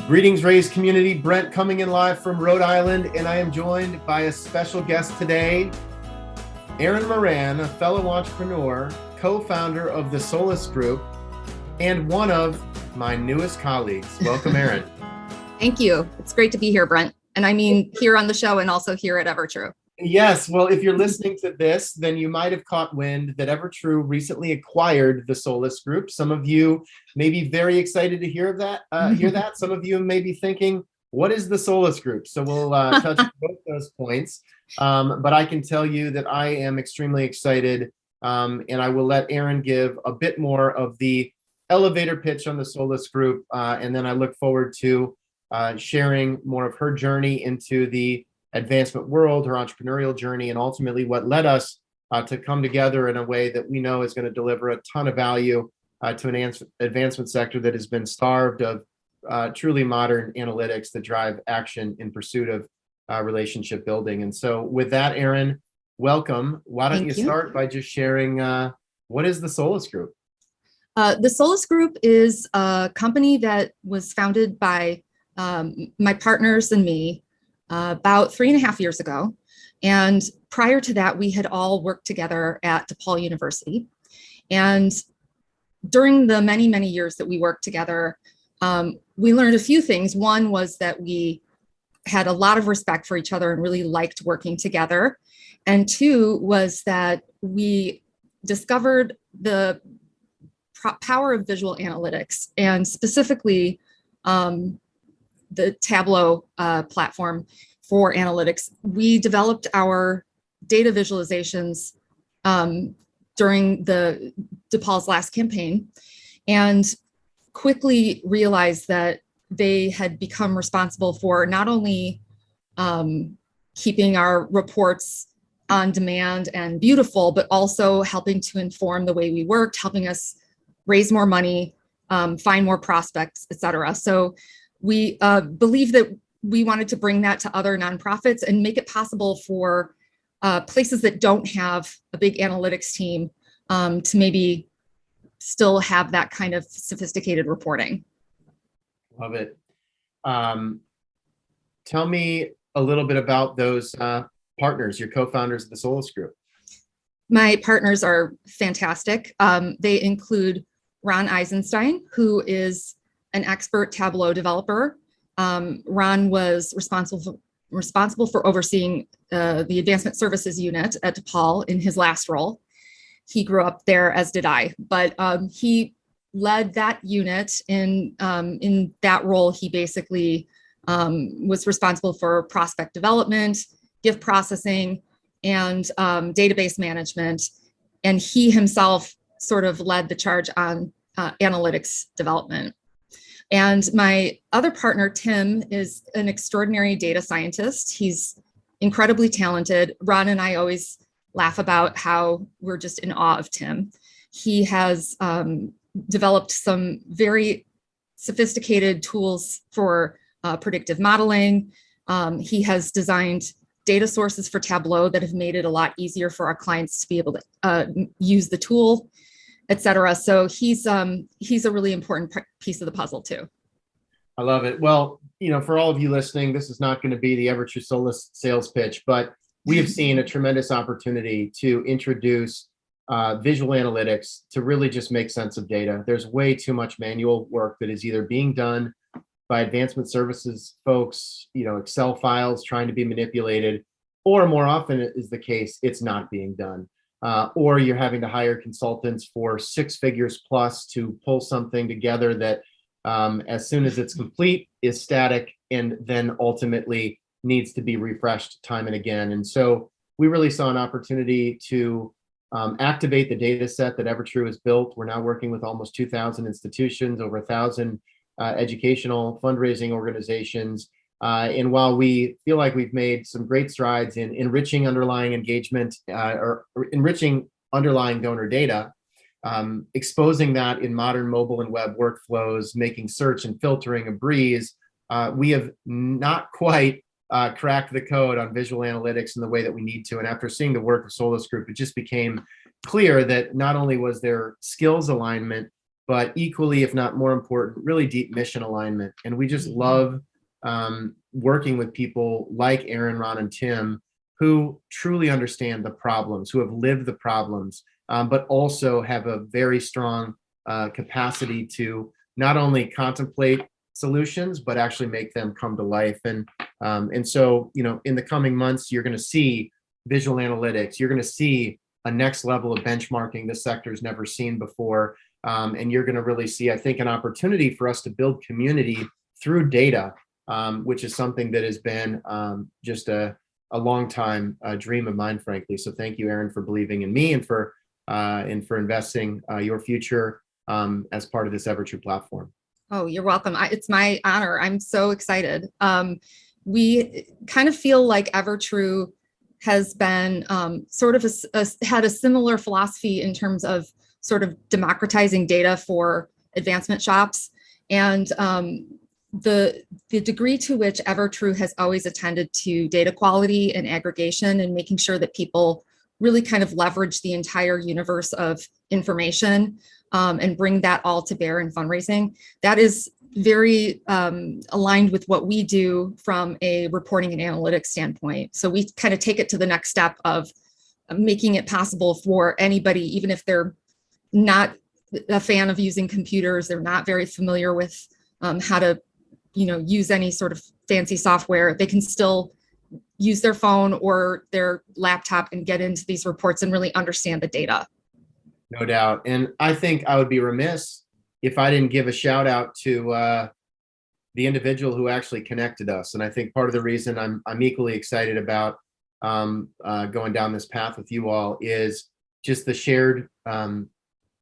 Greetings, Raise community. Brent coming in live from Rhode Island, and I am joined by a special guest today, Erin Moran, a fellow entrepreneur, co-founder of the Solas Group, and one of my newest colleagues. Welcome, Erin. Thank you. It's great to be here, Brent. And I mean here on the show and also here at Evertrue. Yes, well, if you're listening to this, then you might have caught wind that Evertrue recently acquired the Solas Group. Some of you may be very excited to hear that. Some of you may be thinking, what is the Solas Group? So we'll touch on both those points. But I can tell you that I am extremely excited, and I will let Erin give a bit more of the elevator pitch on the Solas Group, and then I look forward to sharing more of her journey into the advancement world, her entrepreneurial journey, and ultimately what led us to come together in a way that we know is going to deliver a ton of value to an advancement sector that has been starved of truly modern analytics that drive action in pursuit of relationship building. And so with that, Erin, welcome. Why don't you start by just sharing what is the Solas Group? The Solas Group is a company that was founded by my partners and me about 3.5 years ago. And prior to that, we had all worked together at DePaul University. And during the many, many years that we worked together, we learned a few things. One was that we had a lot of respect for each other and really liked working together. And two was that we discovered the power of visual analytics, and specifically the Tablo platform for analytics. We developed our data visualizations during the DePaul's last campaign, and quickly realized that they had become responsible for not only keeping our reports on demand and beautiful, but also helping to inform the way we worked, helping us raise more money, find more prospects, et cetera. So we believe that we wanted to bring that to other nonprofits and make it possible for places that don't have a big analytics team to maybe still have that kind of sophisticated reporting. Love it. Tell me a little bit about those partners, your co-founders of the Solas Group. My partners are fantastic. They include Ron Eisenstein, who is an expert Tableau developer. Ron was responsible for overseeing the advancement services unit at DePaul in his last role. He grew up there, as did I, but he led that unit. In that role, he basically was responsible for prospect development, gift processing, and database management. And he himself sort of led the charge on analytics development. And my other partner, Tim, is an extraordinary data scientist. He's incredibly talented. Ron and I always laugh about how we're just in awe of Tim. He has developed some very sophisticated tools for predictive modeling. He has designed data sources for Tableau that have made it a lot easier for our clients to be able to use the tool, et cetera. So he's a really important piece of the puzzle too. I love it. Well, for all of you listening, this is not going to be the Evertrue Solas sales pitch, but we have seen a tremendous opportunity to introduce visual analytics to really just make sense of data. There's way too much manual work that is either being done by advancement services folks, Excel files trying to be manipulated, or more often is the case, it's not being done. Or you're having to hire consultants for 6 figures plus to pull something together that as soon as it's complete is static and then ultimately needs to be refreshed time and again. And so we really saw an opportunity to activate the data set that Evertrue has built. We're now working with almost 2,000 institutions, over 1,000 educational fundraising organizations. And while we feel like we've made some great strides in enriching underlying engagement or enriching underlying donor data, exposing that in modern mobile and web workflows, making search and filtering a breeze, we have not quite cracked the code on visual analytics in the way that we need to. And after seeing the work of Solas Group, it just became clear that not only was there skills alignment, but equally, if not more important, really deep mission alignment. And we just love working with people like Erin, Ron, and Tim, who truly understand the problems, who have lived the problems, but also have a very strong capacity to not only contemplate solutions, but actually make them come to life. And so, in the coming months, you're going to see visual analytics. You're going to see a next level of benchmarking this sector's never seen before. And you're going to really see, I think, an opportunity for us to build community through data, which is something that has been just a long time dream of mine, frankly. So thank you, Erin, for believing in me and for investing your future as part of this Evertrue platform. Oh, you're welcome. It's my honor. I'm so excited. We kind of feel like Evertrue has been sort of had a similar philosophy in terms of sort of democratizing data for advancement shops. And the degree to which Evertrue has always attended to data quality and aggregation and making sure that people really kind of leverage the entire universe of information and bring that all to bear in fundraising. That is very aligned with what we do from a reporting and analytics standpoint. So we kind of take it to the next step of making it possible for anybody, even if they're not a fan of using computers, they're not very familiar with how to, use any sort of fancy software, they can still use their phone or their laptop and get into these reports and really understand the data. No doubt. And I think I would be remiss if I didn't give a shout out to the individual who actually connected us. And I think part of the reason I'm equally excited about going down this path with you all is just the shared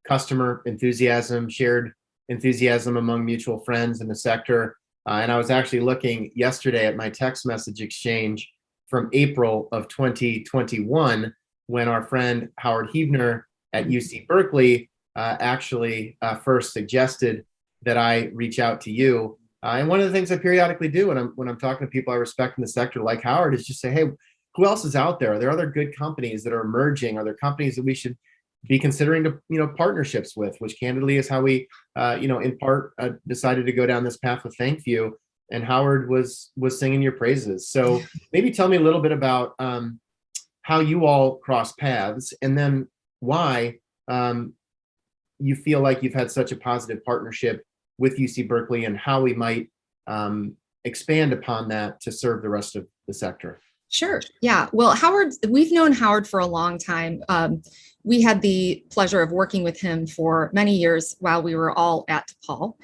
customer enthusiasm, shared enthusiasm among mutual friends in the sector. And I was actually looking yesterday at my text message exchange from April of 2021, when our friend Howard Hebner at UC Berkeley actually first suggested that I reach out to you. And one of the things I periodically do when I'm talking to people I respect in the sector, like Howard, is just say, hey, who else is out there? Are there other good companies that are emerging? Are there companies that we should be considering to partnerships with? Which candidly is how we in part decided to go down this path with Thankview. And Howard was singing your praises. So maybe tell me a little bit about how you all cross paths, and then why you feel like you've had such a positive partnership with UC Berkeley, and how we might expand upon that to serve the rest of the sector. Sure. Yeah. Well, we've known Howard for a long time. We had the pleasure of working with him for many years while we were all at DePaul.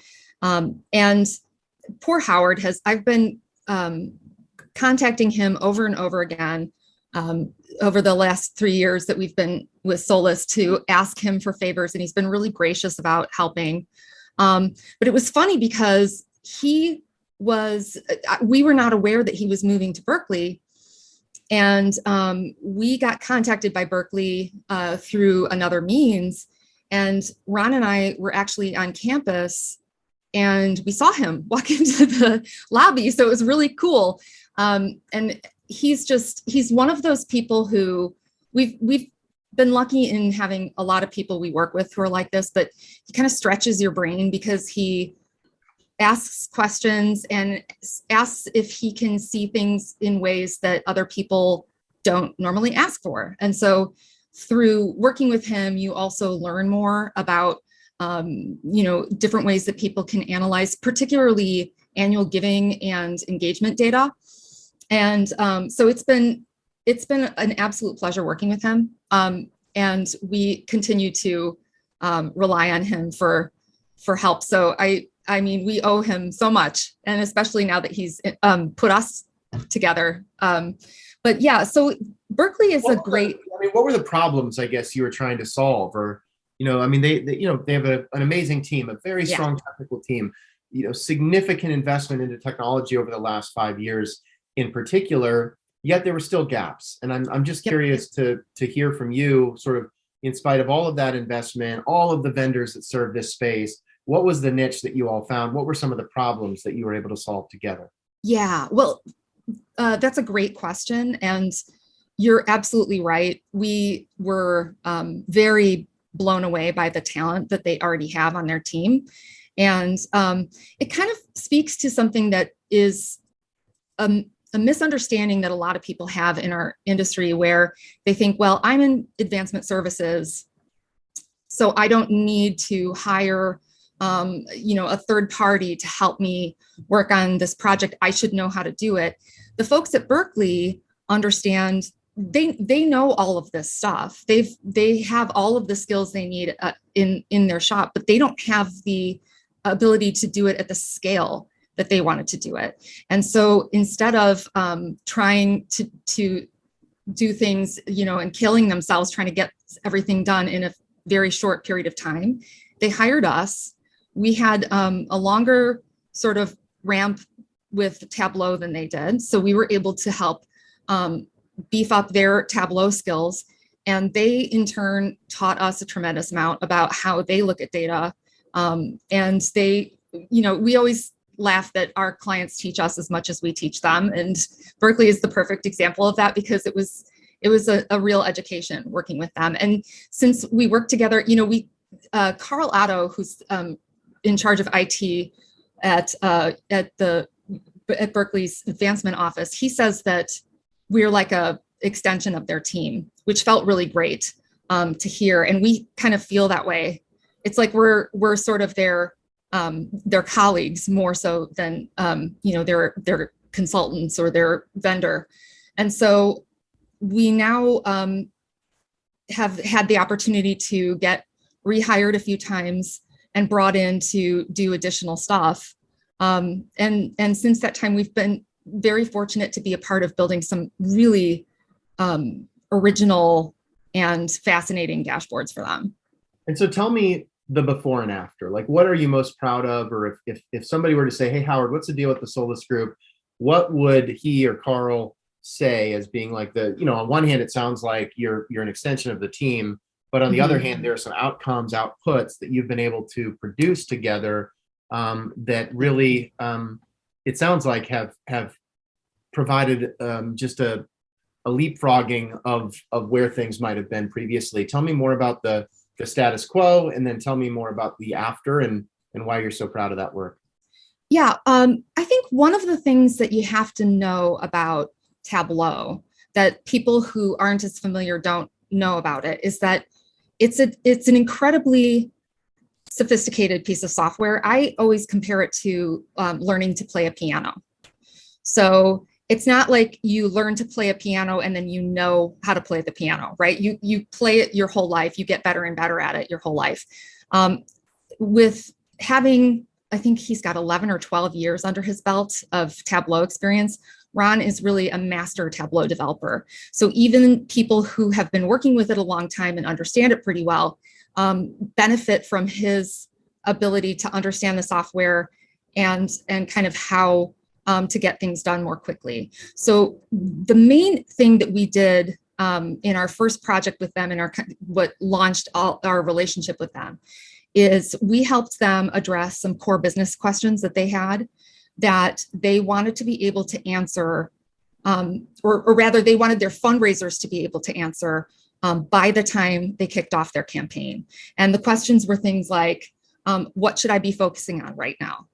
And poor Howard I've been contacting him over and over again over the last 3 years that we've been with Solas to ask him for favors, and he's been really gracious about helping. But it was funny because we were not aware that he was moving to Berkeley. And we got contacted by Berkeley through another means. And Ron and I were actually on campus, and we saw him walk into the lobby. So it was really cool. And he's one of those people who we've been lucky in having a lot of people we work with who are like this, but he kind of stretches your brain because he asks questions and asks if he can see things in ways that other people don't normally ask for. And so through working with him, you also learn more about, different ways that people can analyze, particularly annual giving and engagement data. And so it's been an absolute pleasure working with him. And we continue to rely on him for help. So I mean, we owe him so much, and especially now that he's put us together. But yeah, so Berkeley is what were the problems, I guess, you were trying to solve? Or, they have an amazing team, a very strong technical team, significant investment into technology over the last 5 years in particular, yet there were still gaps. And I'm just curious to hear from you, sort of, in spite of all of that investment, all of the vendors that serve this space, what was the niche that you all found? What were some of the problems that you were able to solve together? Yeah, well, that's a great question. And you're absolutely right. We were very blown away by the talent that they already have on their team. And it kind of speaks to something that is a misunderstanding that a lot of people have in our industry, where they think, well, I'm in advancement services, so I don't need to hire a third party to help me work on this project. I should know how to do it. The folks at Berkeley understand, they know all of this stuff. They have all of the skills they need in their shop, but they don't have the ability to do it at the scale that they wanted to do it. And so instead of trying to do things, and killing themselves trying to get everything done in a very short period of time, they hired us. We had a longer sort of ramp with Tablo than they did. So we were able to help beef up their Tablo skills. And they in turn taught us a tremendous amount about how they look at data. And they, we always laugh that our clients teach us as much as we teach them. And Berkeley is the perfect example of that, because it was a real education working with them. And since we work together, Carl Otto, who's in charge of IT at Berkeley's advancement office, he says that we're like a extension of their team, which felt really great to hear. And we kind of feel that way. It's like we're sort of their colleagues more so than their consultants or their vendor. And so we now have had the opportunity to get rehired a few times and brought in to do additional stuff. And since that time, we've been very fortunate to be a part of building some really original and fascinating dashboards for them. And so tell me the before and after. Like, what are you most proud of? Or if somebody were to say, hey, Howard, what's the deal with the Solas Group? What would he or Carl say as being like on one hand, it sounds like you're an extension of the team, but on the other hand, there are some outputs that you've been able to produce together that really, it sounds like have provided just a leapfrogging of where things might have been previously. Tell me more about the status quo, and then tell me more about the after and why you're so proud of that work. Yeah, I think one of the things that you have to know about Tablo that people who aren't as familiar don't know about it is that it's an incredibly sophisticated piece of software. I always compare it to learning to play a piano. So it's not like you learn to play a piano and then you know how to play the piano, right? You play it your whole life. You get better and better at it your whole life. With having, I think he's got 11 or 12 years under his belt of Tablo experience, Ron is really a master Tablo developer. So even people who have been working with it a long time and understand it pretty well benefit from his ability to understand the software and kind of how to get things done more quickly. So the main thing that we did in our first project with them and what launched our relationship with them is we helped them address some core business questions that they had that they wanted to be able to answer, or rather they wanted their fundraisers to be able to answer by the time they kicked off their campaign. And the questions were things like, what should I be focusing on right now?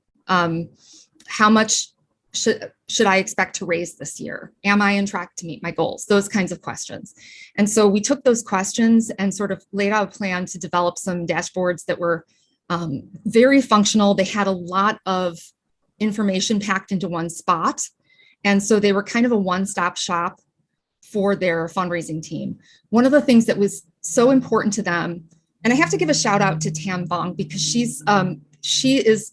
How much should I expect to raise this year? Am I on track to meet my goals? Those kinds of questions. And so we took those questions and sort of laid out a plan to develop some dashboards that were very functional. They had a lot of information packed into one spot. And so they were kind of a one-stop shop for their fundraising team. One of the things that was so important to them, and I have to give a shout out to Tam Vong because she is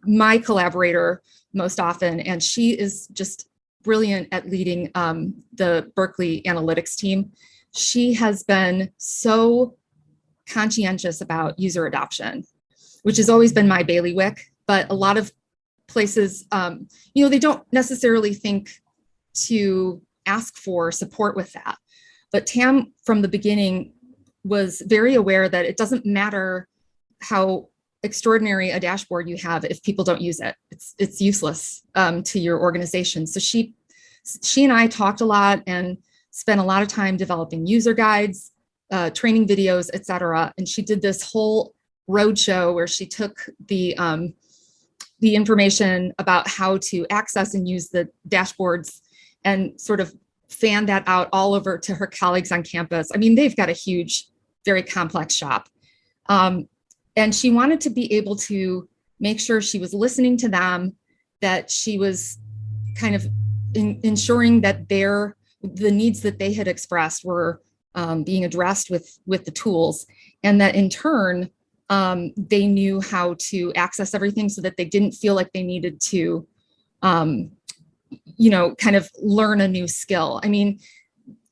my collaborator most often, and she is just brilliant at leading the Berkeley analytics team. She has been so conscientious about user adoption, which has always been my bailiwick, but a lot of places, they don't necessarily think to ask for support with that. But Tam, from the beginning, was very aware that it doesn't matter how extraordinary a dashboard you have if people don't use it. It's useless to your organization. So she and I talked a lot and spent a lot of time developing user guides, training videos, etc. And she did this whole roadshow where she took the information about how to access and use the dashboards and sort of fan that out all over to her colleagues on campus. I mean, they've got a huge, very complex shop. And she wanted to be able to make sure she was listening to them, that she was kind of ensuring that the needs that they had expressed were being addressed with the tools, and that in turn, they knew how to access everything so that they didn't feel like they needed to, kind of learn a new skill. I mean,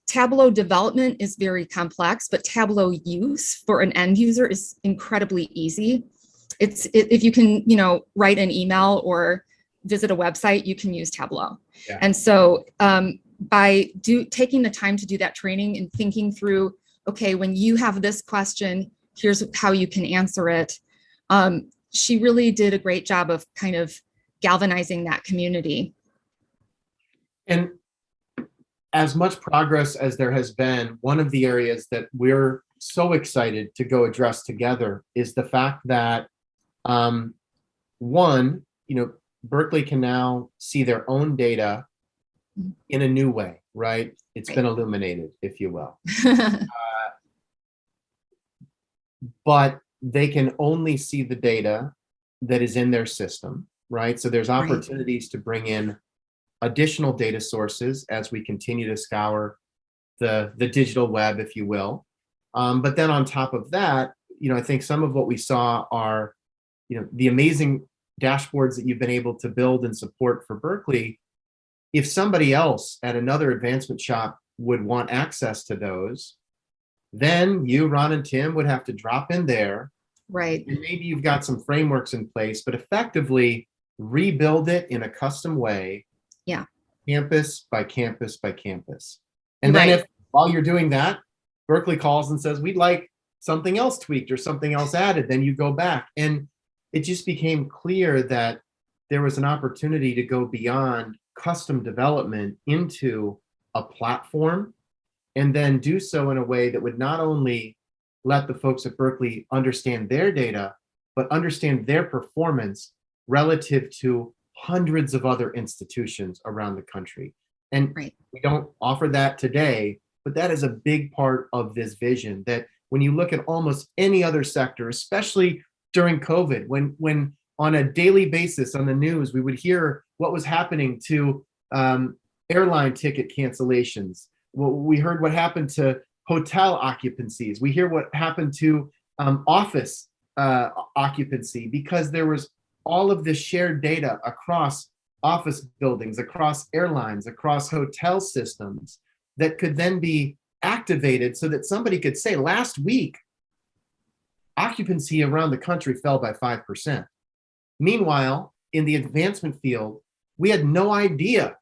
Tableau development is very complex, but Tableau use for an end user is incredibly easy. If you can, write an email or visit a website, you can use Tableau. Yeah. And so by taking the time to do that training and thinking through, okay, when you have this question, here's how you can answer it. She really did a great job of kind of galvanizing that community. And as much progress as there has been, one of the areas that we're so excited to go address together is the fact that, Berkeley can now see their own data in a new way, right? It's been illuminated, if you will. But they can only see the data that is in their system, right? So there's opportunities to bring in additional data sources as we continue to scour the digital web, if you will. But then on top of that, I think some of what we saw are, the amazing dashboards that you've been able to build and support for Berkeley. If somebody else at another advancement shop would want access to those, then you, Ron, and Tim would have to drop in there. Right. And maybe you've got some frameworks in place, but effectively rebuild it in a custom way. Yeah. Campus by campus by campus. And then if while you're doing that, Berkeley calls and says, we'd like something else tweaked or something else added, then you go back. And it just became clear that there was an opportunity to go beyond custom development into a platform, and then do so in a way that would not only let the folks at Berkeley understand their data, but understand their performance relative to hundreds of other institutions around the country. And we don't offer that today, but that is a big part of this vision, that when you look at almost any other sector, especially during COVID, when on a daily basis on the news, we would hear what was happening to airline ticket cancellations. We heard what happened to hotel occupancies. We hear what happened to office occupancy, because there was all of this shared data across office buildings, across airlines, across hotel systems that could then be activated so that somebody could say, last week, occupancy around the country fell by 5%. Meanwhile, in the advancement field, we had no idea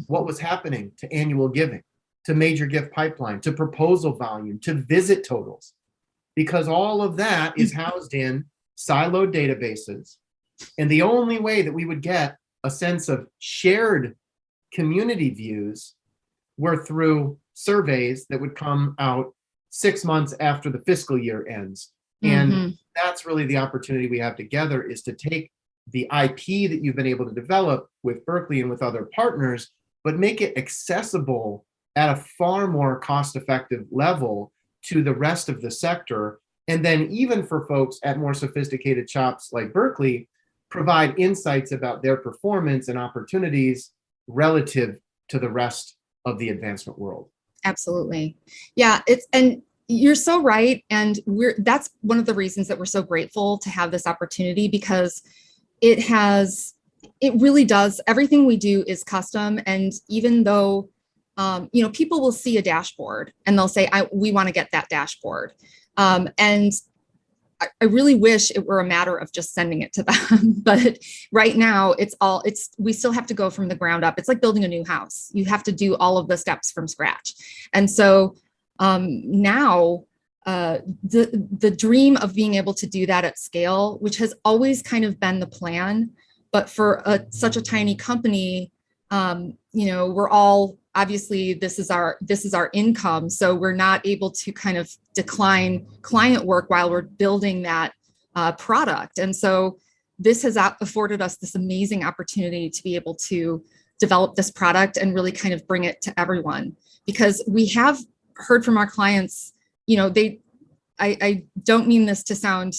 what was happening to annual giving, to major gift pipeline, to proposal volume, to visit totals, because all of that is housed in siloed databases. And the only way that we would get a sense of shared community views were through surveys that would come out 6 months after the fiscal year ends. And that's really the opportunity we have together, is to take the IP that you've been able to develop with Berkeley and with other partners, but make it accessible at a far more cost-effective level to the rest of the sector. And then even for folks at more sophisticated shops like Berkeley, provide insights about their performance and opportunities relative to the rest of the advancement world. Absolutely. Yeah, and you're so right. And that's one of the reasons that we're so grateful to have this opportunity, because it really does, everything we do is custom. And even though, people will see a dashboard and they'll say, we want to get that dashboard. And I really wish it were a matter of just sending it to them. But right now we still have to go from the ground up. It's like building a new house. You have to do all of the steps from scratch. And so now the dream of being able to do that at scale, which has always kind of been the plan, but for such a tiny company, we're all obviously this is our income. So we're not able to kind of decline client work while we're building that product. And so this has afforded us this amazing opportunity to be able to develop this product and really kind of bring it to everyone, because we have heard from our clients, I don't mean this to sound,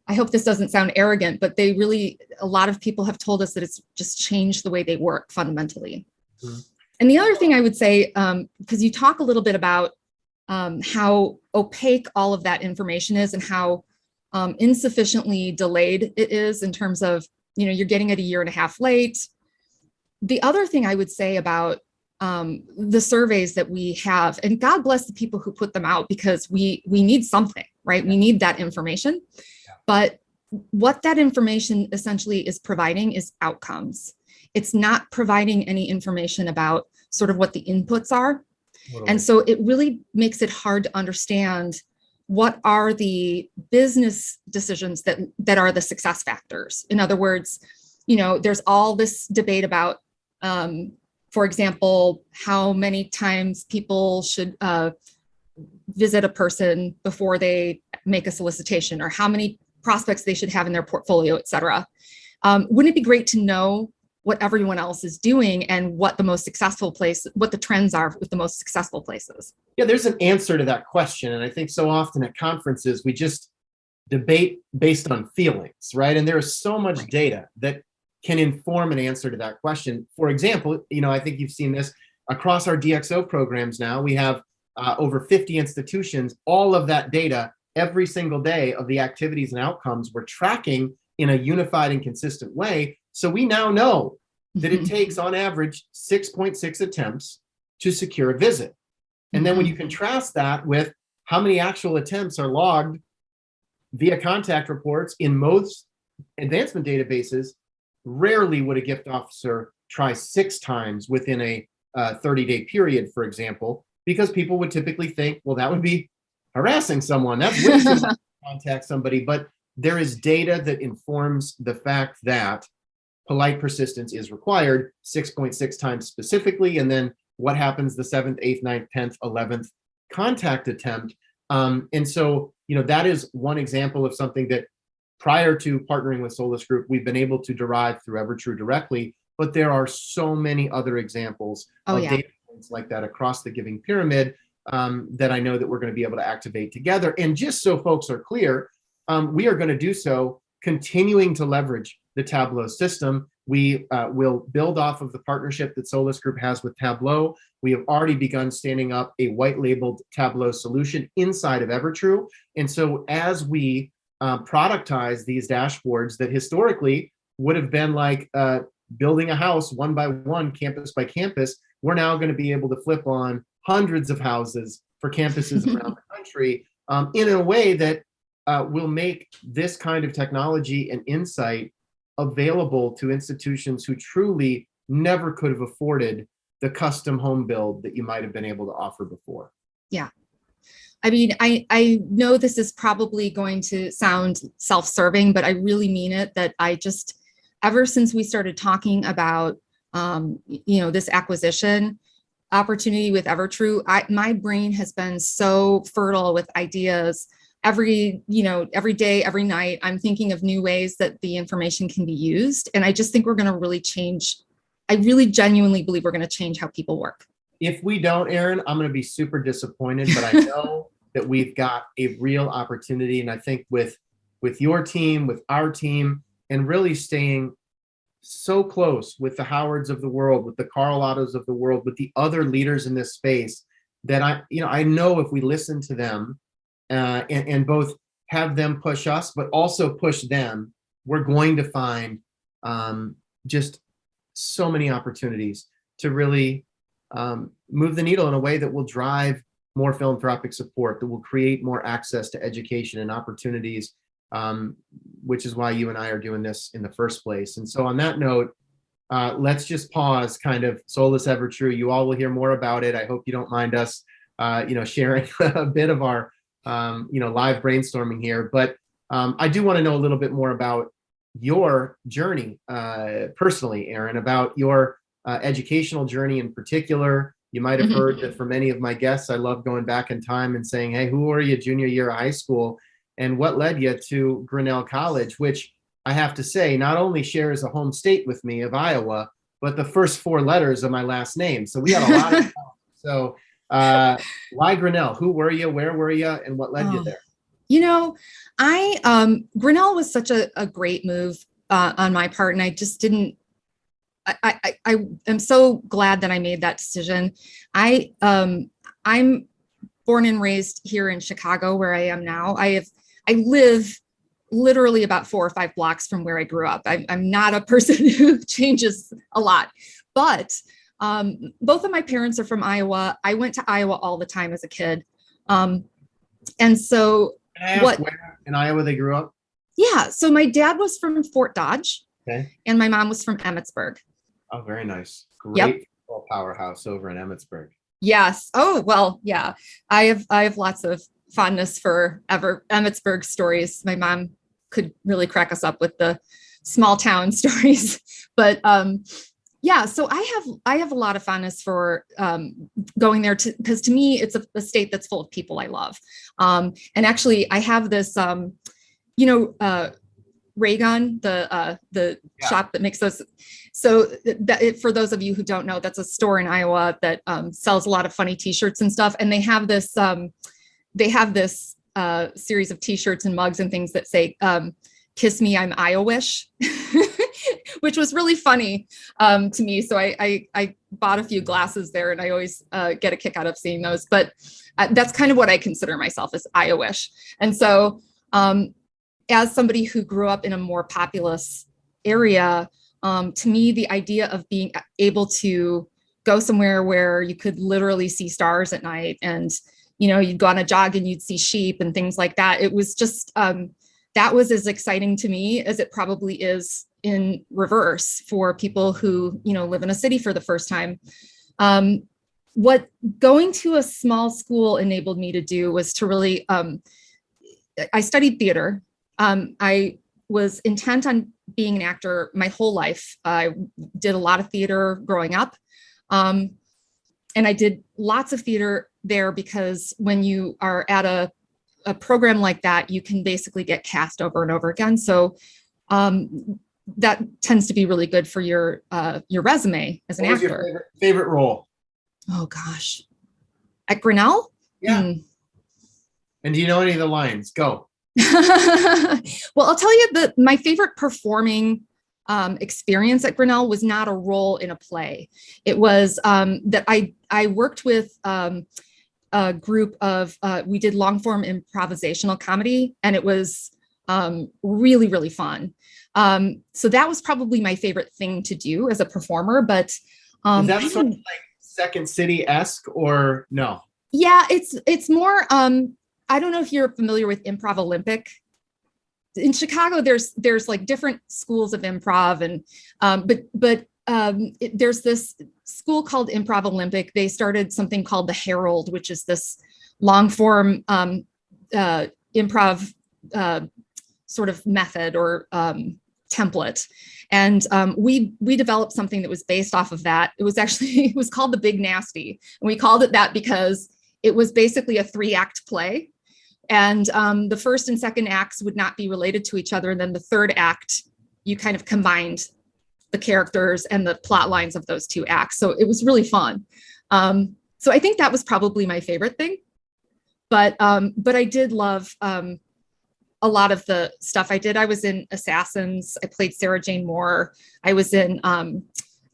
I hope this doesn't sound arrogant, but a lot of people have told us that it's just changed the way they work fundamentally. Mm-hmm. And the other thing I would say, because you talk a little bit about how opaque all of that information is and how insufficiently delayed it is in terms of, you're getting it a year and a half late. The other thing I would say about the surveys that we have, and God bless the people who put them out, because we need something, right? We need that information. Yeah. But what that information essentially is providing is outcomes. It's not providing any information about sort of what the inputs are. Totally. And so it really makes it hard to understand what are the business decisions that are the success factors. In other words, there's all this debate about, for example, how many times people should visit a person before they make a solicitation, or how many prospects they should have in their portfolio, et cetera. Wouldn't it be great to know what everyone else is doing and what the trends are with the most successful places? Yeah, there's an answer to that question. And I think so often at conferences, we just debate based on feelings, right? And there is so much data that can inform an answer to that question. For example, I think you've seen this across our DXO programs now. We have over 50 institutions, all of that data every single day of the activities and outcomes we're tracking in a unified and consistent way. So we now know that it takes on average 6.6 attempts to secure a visit. And then when you contrast that with how many actual attempts are logged via contact reports in most advancement databases, rarely would a gift officer try 6 times within a 30-day period, for example, because people would typically think, well, that would be harassing someone. That's way too much to contact somebody. But there is data that informs the fact that polite persistence is required 6.6 times specifically. And then what happens the 7th, 8th, 9th, 10th, 11th contact attempt. And so, that is one example of something that prior to partnering with Solas Group, we've been able to derive through EverTrue directly, but there are so many other examples of data points like that across the giving pyramid that I know that we're going to be able to activate together. And just so folks are clear, we are going to do so continuing to leverage the Tablo system. We will build off of the partnership that Solas Group has with Tablo. We have already begun standing up a white labeled Tablo solution inside of EverTrue. And so as we productize these dashboards that historically would have been like building a house one by one, campus by campus, we're now going to be able to flip on hundreds of houses for campuses around the country in a way that will make this kind of technology and insight available to institutions who truly never could have afforded the custom home build that you might have been able to offer before. Yeah. I mean, I know this is probably going to sound self-serving, but I really mean it, that ever since we started talking about, this acquisition opportunity with EverTrue, my brain has been so fertile with ideas. Every day, every night, I'm thinking of new ways that the information can be used. And I just think we're going to really change. I really genuinely believe we're going to change how people work. If we don't, Erin, I'm going to be super disappointed, but I know that we've got a real opportunity. And I think with your team, with our team, and really staying so close with the Howards of the world, with the Carl Ottos of the world, with the other leaders in this space, that I know if we listen to them and both have them push us, but also push them, we're going to find just so many opportunities to really move the needle in a way that will drive more philanthropic support, that will create more access to education and opportunities, which is why you and I are doing this in the first place. And so on that note, let's just pause kind of Solas EverTrue. You all will hear more about it. I hope you don't mind us, sharing a bit of our, live brainstorming here. But I do want to know a little bit more about your journey personally, Erin, about your educational journey in particular. You might have heard that for many of my guests, I love going back in time and saying, hey, who were you junior year of high school? And what led you to Grinnell College, which I have to say, not only shares a home state with me of Iowa, but the first four letters of my last name. So we had a lot of so why Grinnell? Who were you? Where were you? And what led you there? You know, Grinnell was such a great move on my part, and I just didn't. I am so glad that I made that decision. I'm born and raised here in Chicago, where I am now. I live literally about 4 or 5 blocks from where I grew up. I'm not a person who changes a lot, but both of my parents are from Iowa. I went to Iowa all the time as a kid. And so Can I ask where in Iowa they grew up? Yeah. So my dad was from Fort Dodge. Okay. And my mom was from Emmitsburg. Oh, very nice. Great football powerhouse over in Emmitsburg. Yes. Oh, well, yeah. I have lots of fondness for Emmitsburg stories. My mom could really crack us up with the small town stories. But yeah, so I have a lot of fondness for going there because to me, it's a state that's full of people I love. And actually, I have this, Raygun, the shop that makes those. So for those of you who don't know, that's a store in Iowa that sells a lot of funny T-shirts and stuff. And they have this series of T-shirts and mugs and things that say, "Kiss me, I'm Iowish," which was really funny to me. So I bought a few glasses there, and I always get a kick out of seeing those. But that's kind of what I consider myself, as Iowish. And so as somebody who grew up in a more populous area, to me, the idea of being able to go somewhere where you could literally see stars at night, and you'd go on a jog and you'd see sheep and things like that. It was just that was as exciting to me as it probably is in reverse for people who live in a city for the first time. What going to a small school enabled me to do was to really I studied theater. I was intent on being an actor my whole life. I did a lot of theater growing up. And I did lots of theater there because when you are at a program like that, you can basically get cast over and over again. So that tends to be really good for your resume as an actor. What was your favorite role? Oh, gosh. At Grinnell? Yeah. And do you know any of the lines? Go. Well, I'll tell you that my favorite performing experience at Grinnell was not a role in a play. It was that I worked with a group of, we did long form improvisational comedy, and it was really, really fun. So that was probably my favorite thing to do as a performer. But is that sort of like Second City-esque or no? Yeah, it's more, I don't know if you're familiar with Improv Olympic. In Chicago, there's like different schools of improv, and there's this school called Improv Olympic. They started something called the Herald, which is this long form improv sort of method or template. And we developed something that was based off of that. It was called The Big Nasty, and we called it that because it was basically a 3-act play. And the first and second acts would not be related to each other. And then the third act, you kind of combined the characters and the plot lines of those 2 acts. So it was really fun. So I think that was probably my favorite thing. But I did love a lot of the stuff I did. I was in Assassins. I played Sarah Jane Moore. I was in I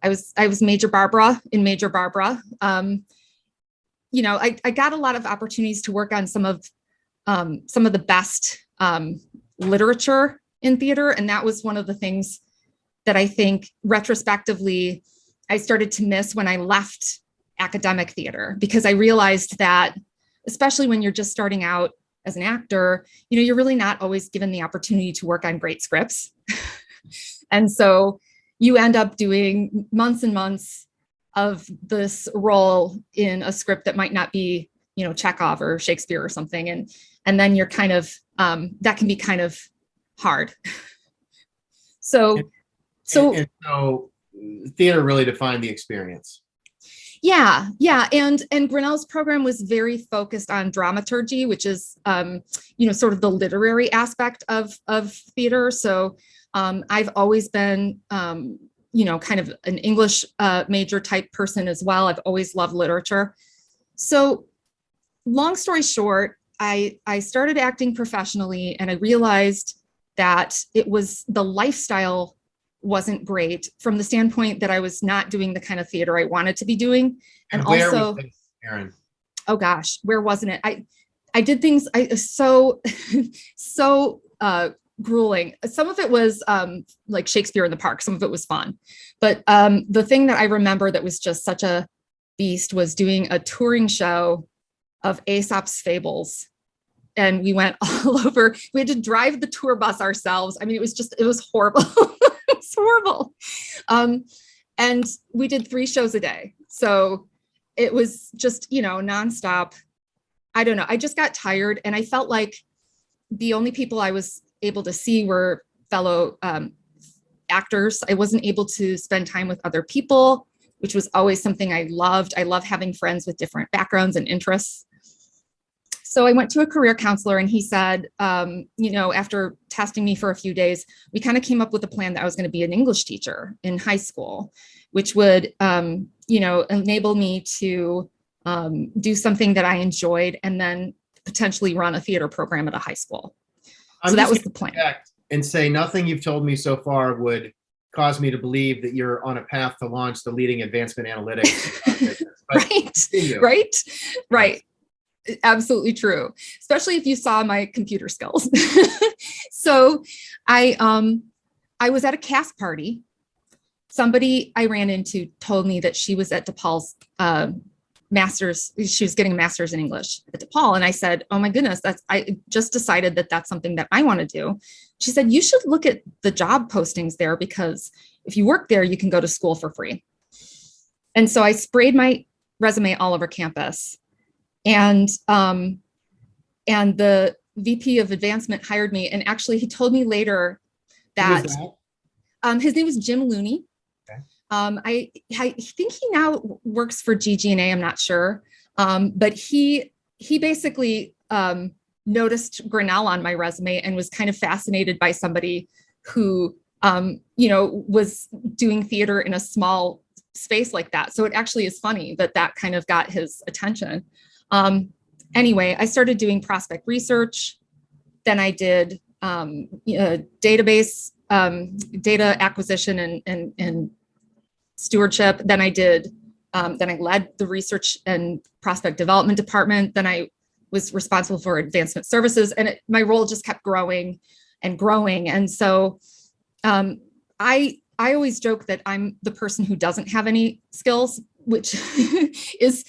was Major Barbara in Major Barbara. I got a lot of opportunities to work on some of the best literature in theater. And that was one of the things that I think retrospectively I started to miss when I left academic theater, because I realized that, especially when you're just starting out as an actor, you're really not always given the opportunity to work on great scripts. And so you end up doing months and months of this role in a script that might not be, Chekhov or Shakespeare or something. And then you're kind of, that can be kind of hard. So theater really defined the experience. Yeah, yeah, and Grinnell's program was very focused on dramaturgy, which is sort of the literary aspect of theater. So I've always been kind of an English major type person as well. I've always loved literature. So long story short, I started acting professionally, and I realized that it was the lifestyle wasn't great from the standpoint that I was not doing the kind of theater I wanted to be doing. And where also, was this, Erin? oh gosh, where wasn't it? I did things so grueling. Some of it was like Shakespeare in the Park. Some of it was fun. But the thing that I remember that was just such a beast was doing a touring show of Aesop's Fables. And we went all over. We had to drive the tour bus ourselves. I mean, it was horrible. It was horrible. And we did 3 shows a day. So it was just, nonstop. I don't know. I just got tired, and I felt like the only people I was able to see were fellow actors. I wasn't able to spend time with other people, which was always something I loved. I love having friends with different backgrounds and interests. So I went to a career counselor, and he said, after testing me for a few days, we kind of came up with a plan that I was going to be an English teacher in high school, which would, enable me to do something that I enjoyed, and then potentially run a theater program at a high school. So that was the plan. And say nothing you've told me so far would cause me to believe that you're on a path to launch the leading advancement analytics business. Right. Absolutely true. Especially if you saw my computer skills. So I was at a cast party. Somebody I ran into told me that she was at DePaul's master's. She was getting a master's in English at DePaul. And I said, oh my goodness, I just decided that that's something that I want to do. She said, you should look at the job postings there, because if you work there, you can go to school for free. And so I sprayed my resume all over campus. And the VP of advancement hired me. And actually, he told me later that his name was Jim Looney. Okay. I think he now works for GG&A. I'm not sure. But he basically noticed Grinnell on my resume and was kind of fascinated by somebody who, was doing theater in a small space like that. So it actually is funny that kind of got his attention. Anyway, I started doing prospect research. Then I did database data acquisition and stewardship. Then I led the research and prospect development department. Then I was responsible for advancement services, and my role just kept growing and growing. And so I always joke that I'm the person who doesn't have any skills, which is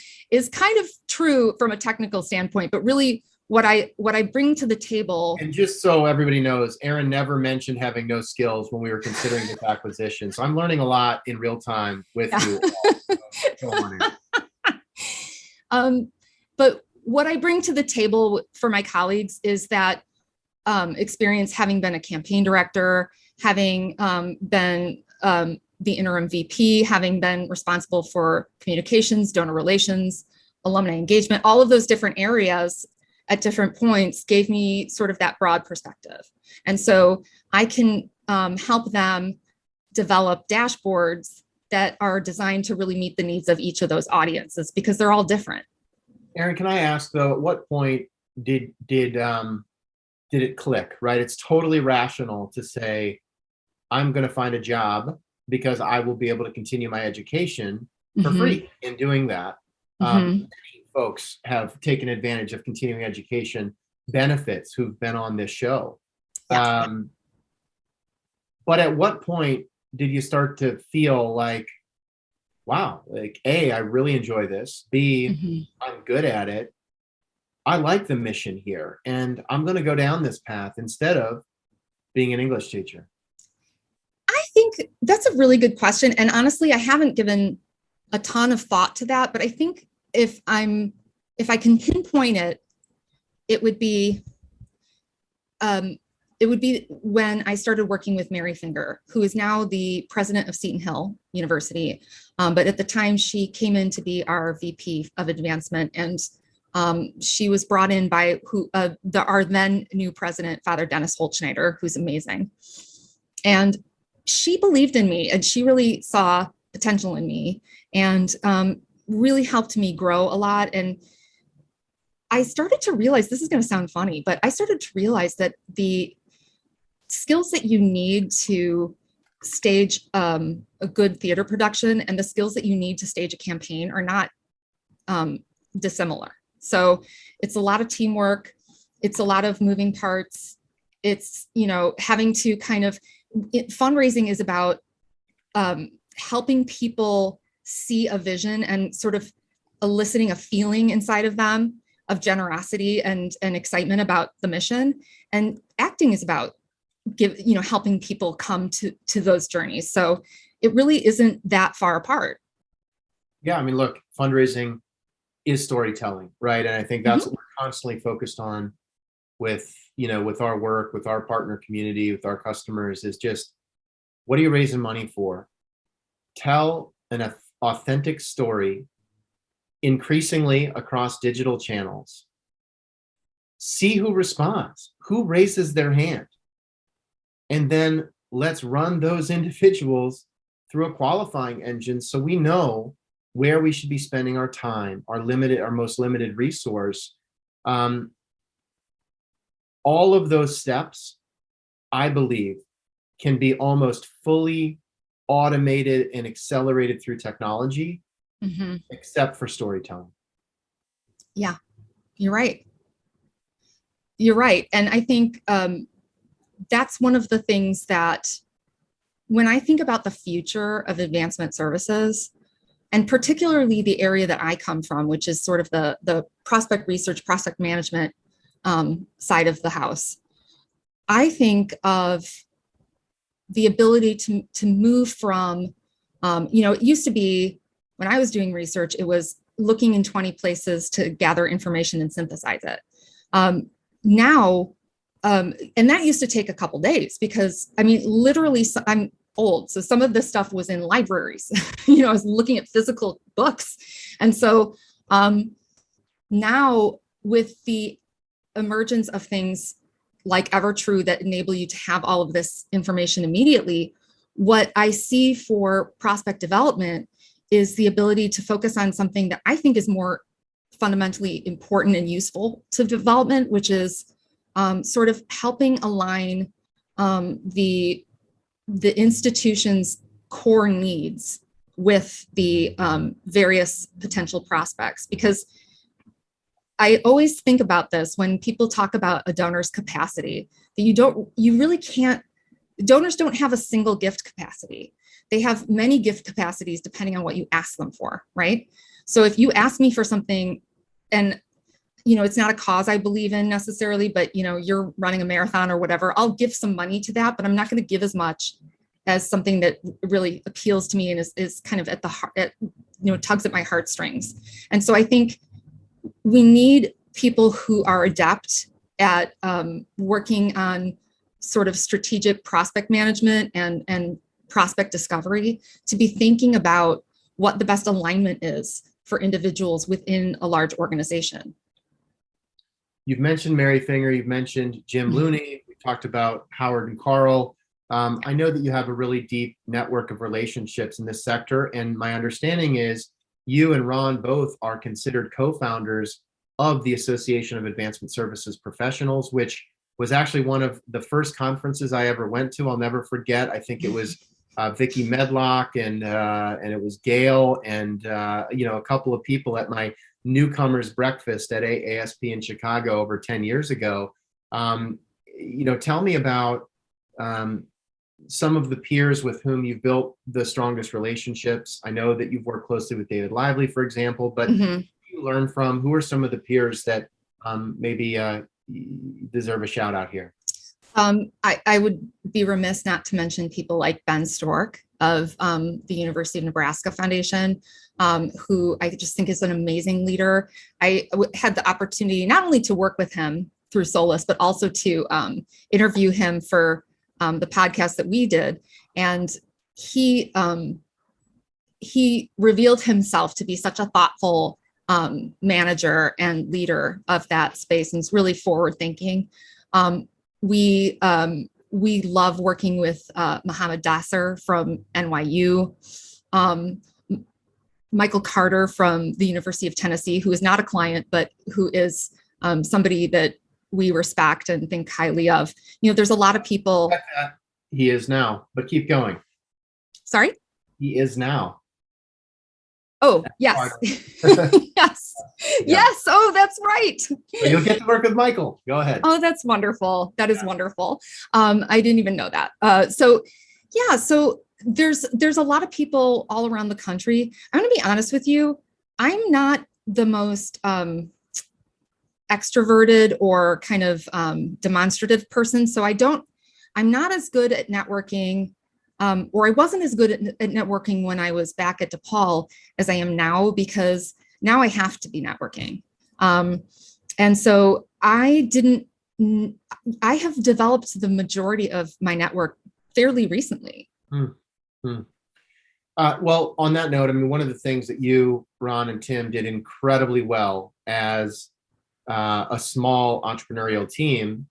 kind of true from a technical standpoint, but really what I bring to the table. And just so everybody knows, Erin never mentioned having no skills when we were considering this acquisition. So I'm learning a lot in real time with you all. So but what I bring to the table for my colleagues is that experience, having been a campaign director, having been the interim VP, having been responsible for communications, donor relations, alumni engagement, all of those different areas at different points gave me sort of that broad perspective. And so I can help them develop dashboards that are designed to really meet the needs of each of those audiences, because they're all different. Erin, can I ask though, at what point did it click, right? It's totally rational to say, I'm going to find a job because I will be able to continue my education for free in doing that. Many folks have taken advantage of continuing education benefits who've been on this show. Yeah. But at what point did you start to feel like, wow, like A, I really enjoy this. B, I'm good at it. I like the mission here, and I'm going to go down this path instead of being an English teacher? I think that's a really good question. And honestly, I haven't given a ton of thought to that, but I think if I can pinpoint it, it would be, it would be when I started working with Mary Finger, who is now the president of Seton Hill University. But at the time, she came in to be our VP of advancement, and she was brought in by our then new president, Father Dennis Holtschneider, who's amazing. And she believed in me, and she really saw potential in me, and really helped me grow a lot. And I started to realize, this is going to sound funny, but I started to realize that the skills that you need to stage a good theater production and the skills that you need to stage a campaign are not dissimilar. So it's a lot of teamwork. It's a lot of moving parts. It's, having to fundraising is about helping people see a vision and sort of eliciting a feeling inside of them of generosity and excitement about the mission. And acting is about helping people come to those journeys. So it really isn't that far apart. Yeah, I mean, look, fundraising is storytelling, right? And I think that's what we're constantly focused on with our work, with our partner community, with our customers, is just, what are you raising money for? Tell an authentic story, increasingly across digital channels. See who responds, who raises their hand. And then let's run those individuals through a qualifying engine so we know where we should be spending our time, our most limited resource. All of those steps, I believe, can be almost fully automated and accelerated through technology, except for storytelling. Yeah, you're right. You're right. And I think that's one of the things that, when I think about the future of advancement services, and particularly the area that I come from, which is sort of the prospect research, prospect management side of the house, I think of the ability to move from, it used to be, when I was doing research, it was looking in 20 places to gather information and synthesize it. Now, and that used to take a couple days, because literally, I'm old, so some of this stuff was in libraries. I was looking at physical books. And so now, with the emergence of things like EverTrue that enable you to have all of this information immediately, what I see for prospect development is the ability to focus on something that I think is more fundamentally important and useful to development, which is sort of helping align the institution's core needs with the various potential prospects. Because I always think about this when people talk about a donor's capacity, that donors don't have a single gift capacity. They have many gift capacities depending on what you ask them for, right? So if you ask me for something, and it's not a cause I believe in necessarily, but you're running a marathon or whatever, I'll give some money to that, but I'm not going to give as much as something that really appeals to me and is kind of at the heart, tugs at my heartstrings. And so I think we need people who are adept at working on sort of strategic prospect management and prospect discovery, to be thinking about what the best alignment is for individuals within a large organization. You've mentioned Mary Finger, you've mentioned Jim Looney, we talked about Howard and Carl. I know that you have a really deep network of relationships in this sector, and my understanding is you and Ron both are considered co-founders of the Association of Advancement Services Professionals, which was actually one of the first conferences I ever went to. I'll never forget. I think it was Vicki Medlock and it was Gail and a couple of people at my newcomers breakfast at ASP in Chicago over 10 years ago. Tell me about some of the peers with whom you've built the strongest relationships. I know that you've worked closely with David Lively, for example, but who do you learn from? Who are some of the peers that maybe deserve a shout out here? I would be remiss not to mention people like Ben Stork of the University of Nebraska Foundation, who I just think is an amazing leader. I had the opportunity not only to work with him through Solas, but also to interview him for the podcast that we did. And he revealed himself to be such a thoughtful manager and leader of that space, and is really forward thinking. We love working with Mohammed Dasser from NYU, Michael Carter from the University of Tennessee, who is not a client, but who is somebody that we respect and think highly of. There's a lot of people. He is now, but keep going. Sorry? He is now. Oh, yes. Yes. Yeah. Yes. Oh, that's right. But you'll get to work with Michael. Go ahead. Oh, that's wonderful. That is wonderful. I didn't even know that. So there's a lot of people all around the country. I'm going to be honest with you. I'm not the most extroverted or kind of demonstrative person. So I'm not as good at networking. Or I wasn't as good at networking when I was back at DePaul as I am now, because now I have to be networking. And so I have developed the majority of my network fairly recently. Well, on that note, I mean, one of the things that you, Ron, and Tim did incredibly well as a small entrepreneurial team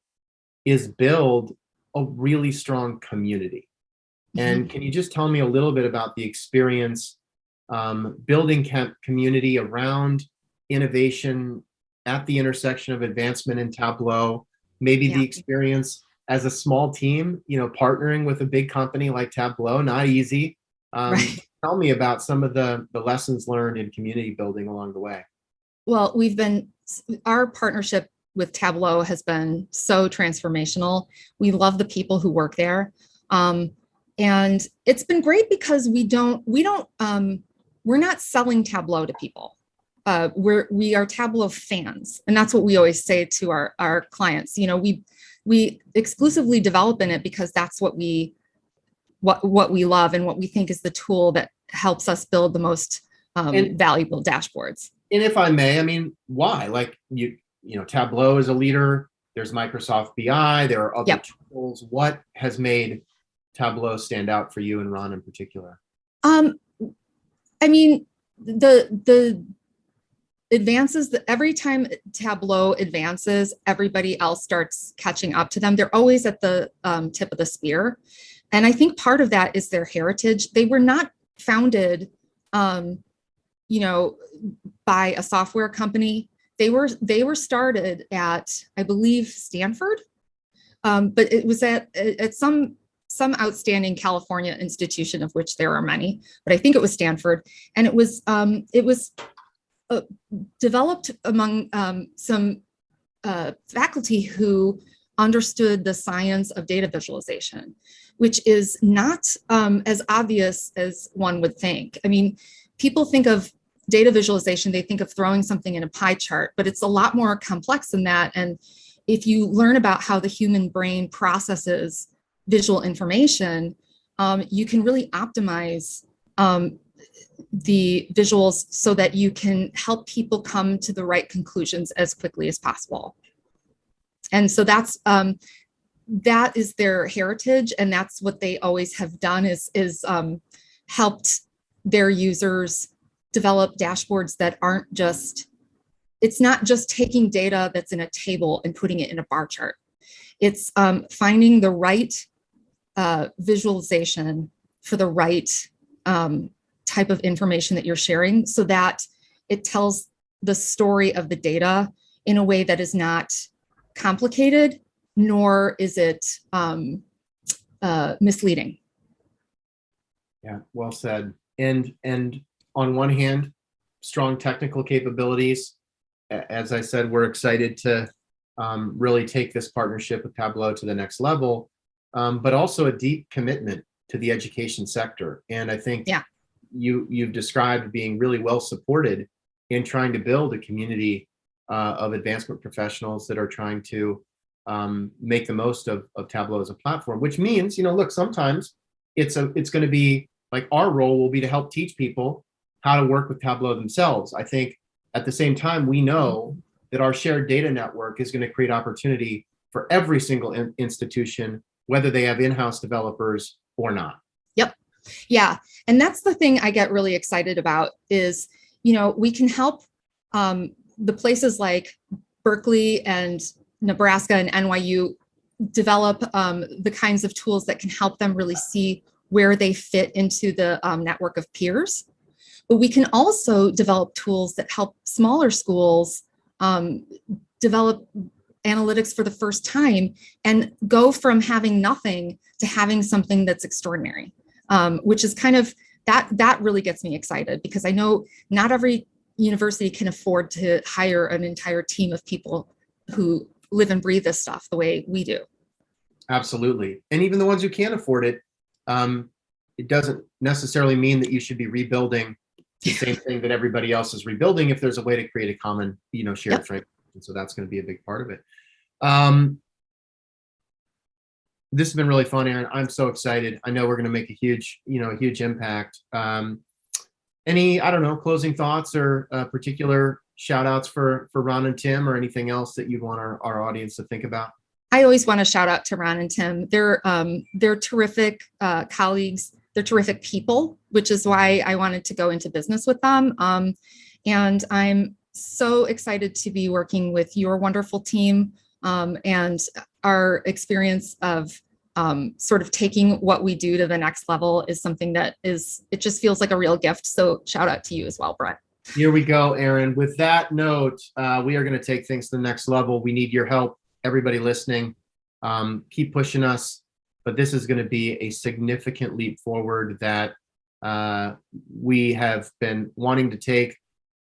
is build a really strong community. And can you just tell me a little bit about the experience building community around innovation at the intersection of advancement in Tableau, maybe the experience as a small team, partnering with a big company like Tableau, not easy. Right. Tell me about some of the lessons learned in community building along the way. Well, our partnership with Tableau has been so transformational. We love the people who work there. And it's been great because we're not selling Tableau to people. We are Tableau fans. And that's what we always say to our clients. We exclusively develop in it because that's what we love and what we think is the tool that helps us build the most valuable dashboards. And if I may, I mean, why? Like Tableau is a leader. There's Microsoft BI. There are other tools. What has made Tableau stand out for you and Ron in particular? I mean, the advances that every time Tableau advances, everybody else starts catching up to them. They're always at the tip of the spear. And I think part of that is their heritage. They were not founded, by a software company. They were started at, I believe, Stanford, but it was at some outstanding California institution, of which there are many, but I think it was Stanford. And it was developed among some faculty who understood the science of data visualization, which is not as obvious as one would think. I mean, people think of data visualization, they think of throwing something in a pie chart, but it's a lot more complex than that. And if you learn about how the human brain processes visual information, you can really optimize the visuals so that you can help people come to the right conclusions as quickly as possible. And so that is their heritage, and that's what they always have done is helped their users develop dashboards that aren't just, it's not just taking data that's in a table and putting it in a bar chart. It's finding the right visualization for the right type of information that you're sharing so that it tells the story of the data in a way that is not complicated, nor is it misleading. Yeah, well said. And on one hand, strong technical capabilities. As I said, we're excited to really take this partnership with Tableau to the next level, but also a deep commitment to the education sector. And I think you've described being really well supported in trying to build a community of advancement professionals that are trying to make the most of Tableau as a platform, which means, look, sometimes it's going to be like our role will be to help teach people how to work with Tableau themselves. I think at the same time, we know that our shared data network is going to create opportunity for every single institution, whether they have in-house developers or not. Yep. Yeah. And that's the thing I get really excited about is, we can help the places like Berkeley and Nebraska and NYU develop the kinds of tools that can help them really see where they fit into the network of peers. But we can also develop tools that help smaller schools develop analytics for the first time and go from having nothing to having something that's extraordinary, which is kind of, that really gets me excited, because I know not every university can afford to hire an entire team of people who live and breathe this stuff the way we do. Absolutely. And even the ones who can't afford it, it doesn't necessarily mean that you should be rebuilding the same thing that everybody else is rebuilding if there's a way to create a common, shared framework. And so that's going to be a big part of it. This has been really fun, Erin. I'm so excited. I know we're going to make a huge impact. Any, closing thoughts or particular shout outs for Ron and Tim, or anything else that you'd want our audience to think about? I always want to shout out to Ron and Tim. They're terrific colleagues. They're terrific people, which is why I wanted to go into business with them. And I'm so excited to be working with your wonderful team, and our experience of sort of taking what we do to the next level is something that it just feels like a real gift. So shout out to you as well, Brent. Here we go, Erin. With that note, we are going to take things to the next level. We need your help. Everybody listening, keep pushing us, but this is going to be a significant leap forward that we have been wanting to take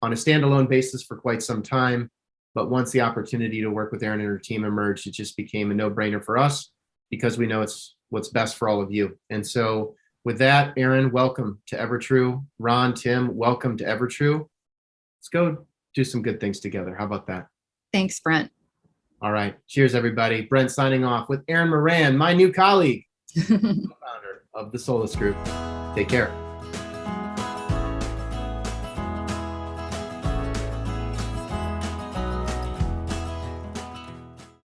on a standalone basis for quite some time. But once the opportunity to work with Erin and her team emerged, it just became a no-brainer for us, because we know it's what's best for all of you. And so with that, Erin, welcome to Evertrue. Ron, Tim, welcome to Evertrue. Let's go do some good things together. How about that? Thanks, Brent. All right. Cheers, everybody. Brent signing off with Erin Moran, my new colleague, founder of the Solas Group. Take care.